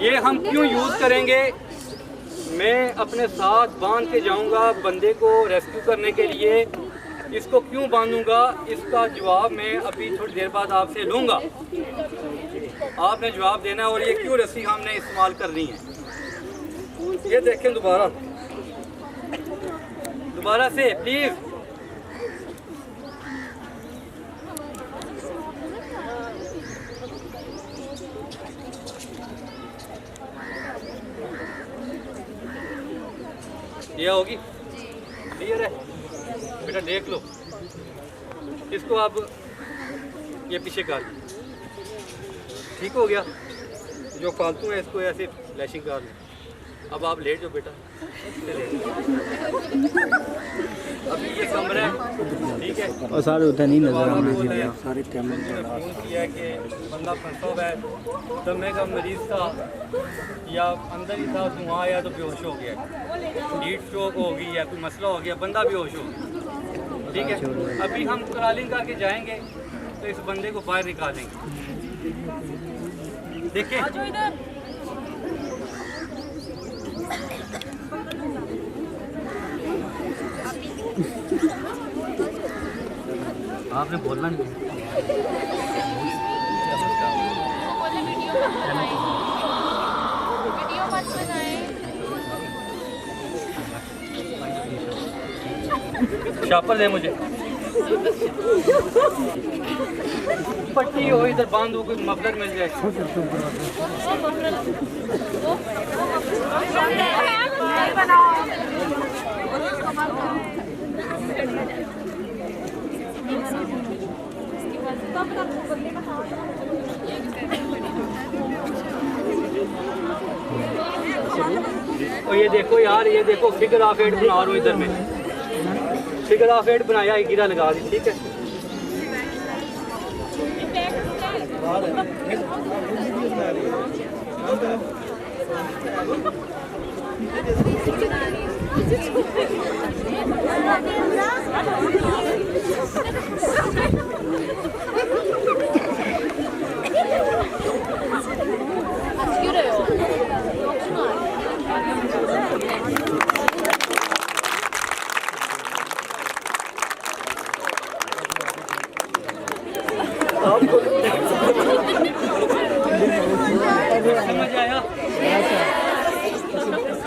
ये हम क्यों यूज़ करेंगे? मैं अपने साथ बांध के जाऊंगा बंदे को रेस्क्यू करने के लिए। इसको क्यों बांधूंगा, इसका जवाब मैं अभी थोड़ी देर बाद आपसे लूँगा। आपने जवाब देना है। और ये क्यों रस्सी हमने इस्तेमाल करनी है, ये देखें दोबारा से प्लीज़। ये होगी, क्लियर है बेटा, देख लो इसको। आप ये पीछे कर, ठीक हो गया। जो फालतू है इसको ऐसे फ्लैशिंग कर लें। अब आप लेट जाओ बेटा, अभी ये कमरा है, ठीक है। और सारे उधर नहीं नजर आ रहे सारे कैमरे किया कि बंदा फंसा हुआ है, दमे का मरीज था या अंदर ही था, धुआं आया तो बेहोश हो गया, हीट स्ट्रोक हो गई या कोई मसला हो गया, बंदा बेहोश हो गया, ठीक है। अभी हम क्रॉलिंग करके जाएंगे तो इस बंदे को बाहर निकालेंगे। देखिए आपने बोलना नहीं। वीडियो मत बनाएं। शापर दे मुझे, पट्टी हो इधर बांध दो, कोई मफलर मिल जाए। और ये देखो यार, ये देखो फिगर ऑफ 8 बना रहा हूँ इधर में, फिगर ऑफ 8 बनाया, गिरा लगा दी, ठीक है। समझ आया?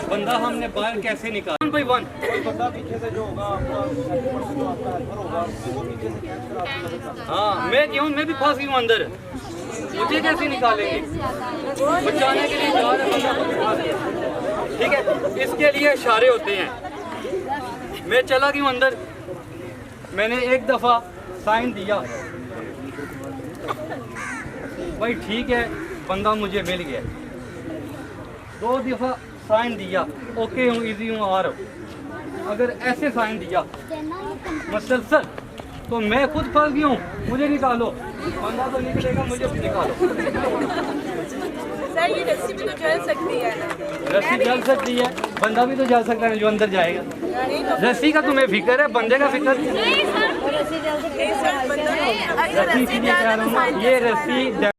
बंदा हमने बाहर कैसे निकाला? 1 by 1 बंदा पीछे से जो होगा हाँ, मैं क्यों, मैं भी फंस गई हूँ अंदर, मुझे कैसे निकालेंगे? बचाने के लिए जा रहे बंदा को बिठा दिया, ठीक है। इसके लिए इशारे होते हैं। मैं चला गई हूँ अंदर, मैंने एक दफ़ा साइन दिया, भाई ठीक है, बंदा मुझे मिल गया। 2 दफ़ा साइन दिया, ओके हूँ, इजी हूँ, आ रहा हूँ। अगर ऐसे साइन दिया मसलसल तो मैं खुद फंस गई हूँ, मुझे निकालो। बंदा तो निकलेगा, मुझे निकालो। सर ये रस्सी भी तो जल सकती है ना? रस्सी जल सकती है, बंदा भी तो जल सकता है जो अंदर जाएगा। रस्सी का तुम्हें फिक्र है, बंदे का फिक्र नहीं। रस्सी जल सकती है। रस्सी इसीलिए कह रहा हूँ, ये रस्सी